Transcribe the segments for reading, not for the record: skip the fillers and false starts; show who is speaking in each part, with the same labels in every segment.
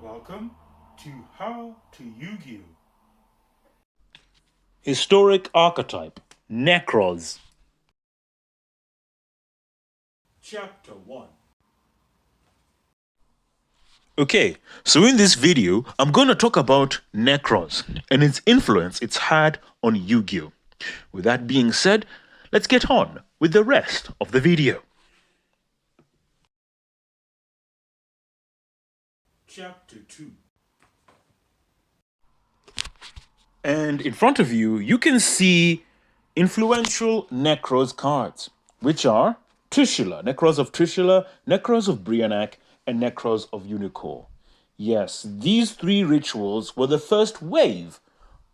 Speaker 1: Welcome to How to Yu-Gi-Oh!
Speaker 2: Historic Archetype, Nekroz.
Speaker 1: Chapter 1.
Speaker 2: Okay, so in this video, I'm going to talk about Nekroz and its influence it's had on Yu-Gi-Oh! With that being said, let's get on with the rest of the video.
Speaker 1: Chapter 2.
Speaker 2: And in front of you, you can see influential Nekroz cards, which are Trishula, Nekroz of Trishula, Nekroz of Brianak, and Nekroz of Unicorn. Yes, these three rituals were the first wave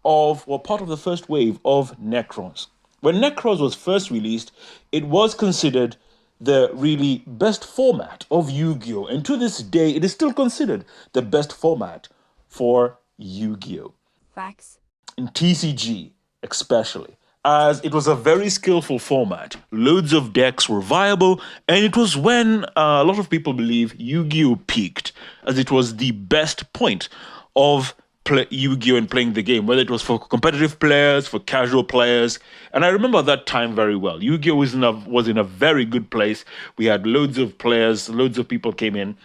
Speaker 2: part of the first wave of Nekroz. When Nekroz was first released, it was considered the really best format of Yu-Gi-Oh! And to this day, it is still considered the best format for Yu-Gi-Oh!
Speaker 3: Facts.
Speaker 2: In TCG especially, as it was a very skillful format. Loads of decks were viable, and it was when a lot of people believe Yu-Gi-Oh! Peaked, as it was the best point of Yu-Gi-Oh! And playing the game, whether it was for competitive players, for casual players. And I remember that time very well. Yu-Gi-Oh! Was in a very good place. We had loads of players, loads of people came in.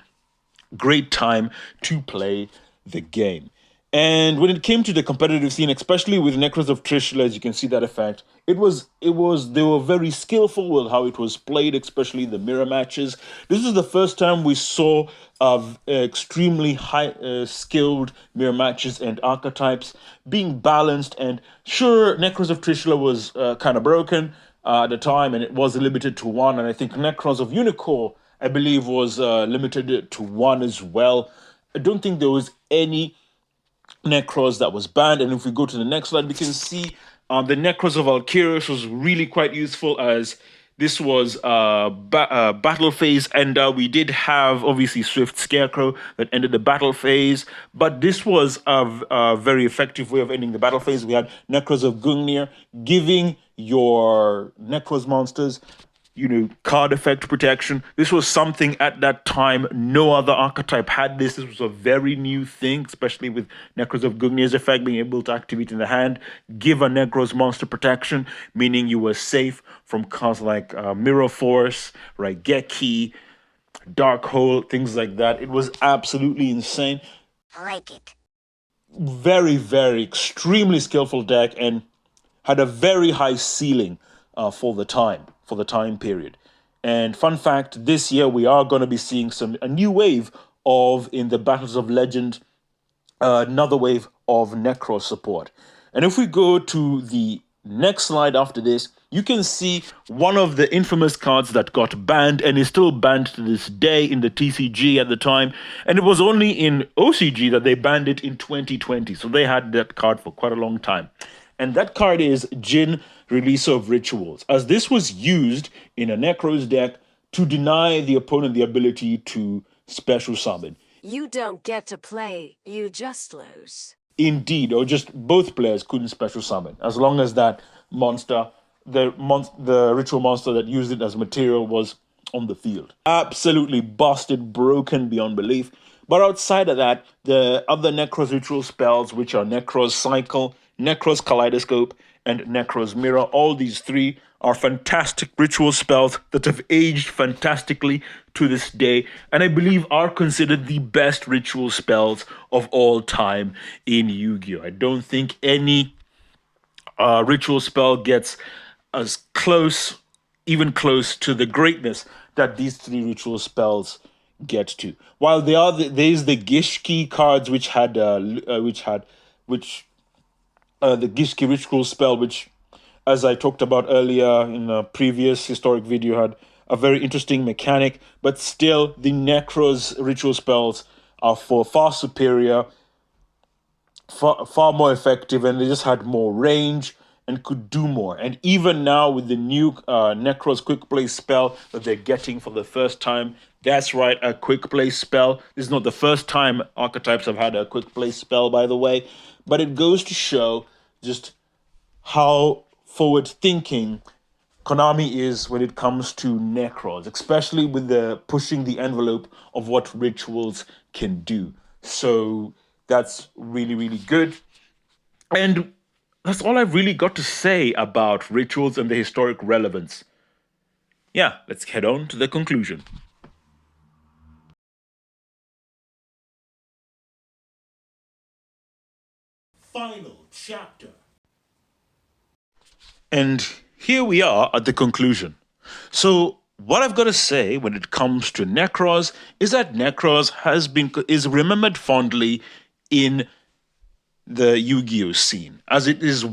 Speaker 2: Great time to play the game. And when it came to the competitive scene, especially with Nekroz of Trishula, as you can see that effect, they were very skillful with how it was played, especially the mirror matches. This is the first time we saw extremely high skilled mirror matches and archetypes being balanced. And sure, Nekroz of Trishula was kind of broken at the time, and it was limited to one. And I think Nekroz of Unicorn, I believe, was limited to one as well. I don't think there was any Nekroz that was banned. And if we go to the next slide, we can see the Nekroz of Alkyrus was really quite useful, as this was battle phase ender. We did have obviously Swift Scarecrow that ended the battle phase, but this was a very effective way of ending the battle phase. We had Nekroz of Gungnir, giving your Nekroz monsters card effect protection. This was something at that time no other archetype had this. This was a very new thing, especially with Nekroz of Gugnir's effect being able to activate in the hand, give a Nekroz monster protection, meaning you were safe from cards like Mirror Force, Raigeki, Dark Hole, things like that. It was absolutely insane.
Speaker 3: I like it.
Speaker 2: Very, very extremely skillful deck, and had a very high ceiling for the time period. And fun fact, this year we are going to be seeing a new wave in the Battles of Legend, another wave of Nekroz support. And if we go to the next slide after this, you can see one of the infamous cards that got banned and is still banned to this day in the TCG at the time. And it was only in OCG that they banned it in 2020. So they had that card for quite a long time. And that card is Jin, Releaser of Rituals, as this was used in a Nekroz deck to deny the opponent the ability to special summon.
Speaker 3: You don't get to play, you just lose.
Speaker 2: Indeed, or just both players couldn't special summon, as long as that monster, the ritual monster that used it as material, was on the field. Absolutely busted, broken beyond belief. But outside of that, the other Nekroz ritual spells, which are Nekroz Cycle, Nekroz Kaleidoscope, and Nekroz Mirror, all these three are fantastic ritual spells that have aged fantastically to this day, and I believe are considered the best ritual spells of all time in Yu-Gi-Oh! I don't think any ritual spell gets as close, even close to the greatness that these three ritual spells get to. While there's the Gishki cards, which had the Gishki ritual spell, which, as I talked about earlier in a previous historic video, had a very interesting mechanic, but still the Nekroz ritual spells are far superior, far more effective, and they just had more range and could do more. And even now with the new Nekroz quick play spell that they're getting for the first time, that's right, a quick play spell. This is not the first time archetypes have had a quick play spell, by the way, but it goes to show just how forward thinking Konami is when it comes to Nekroz, especially with the pushing the envelope of what rituals can do. So that's really, really good. And that's all I've really got to say about rituals and the historic relevance. Yeah, let's head on to the conclusion.
Speaker 1: Final chapter.
Speaker 2: And here we are at the conclusion. So what I've got to say when it comes to Nekroz is that Nekroz is remembered fondly in the Yu-Gi-Oh scene, as it is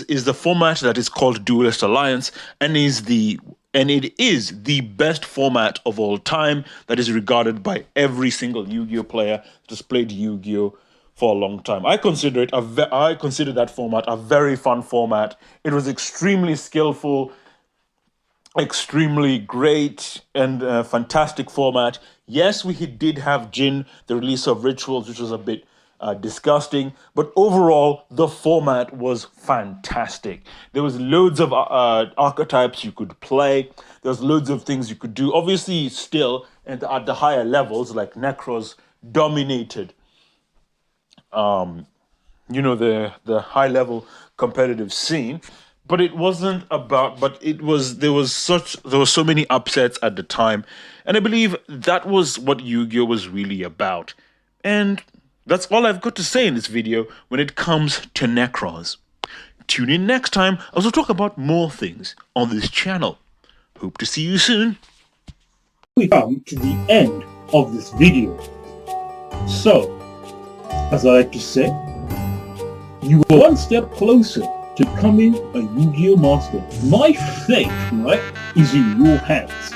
Speaker 2: is the format that is called Duelist Alliance, and it is the best format of all time that is regarded by every single Yu-Gi-Oh player that has played Yu-Gi-Oh for a long time. I consider that format a very fun format. It was extremely skillful, extremely great, and fantastic format. Yes, we did have Jin, the release of Rituals, which was a bit disgusting, but overall the format was fantastic. There was loads of archetypes you could play. There's loads of things you could do. Obviously, still at the higher levels, like Nekroz dominated the high level competitive scene, but it wasn't about but it was there was so many upsets at the time, and I believe that was what Yu-Gi-Oh was really about. And that's all I've got to say in this video when it comes to Nekroz. Tune in next time as we'll talk about more things on this channel. Hope to see you soon.
Speaker 1: We come to the end of this video. So, as I like to say, you are one step closer to becoming a Yu-Gi-Oh master. My fate, right, is in your hands.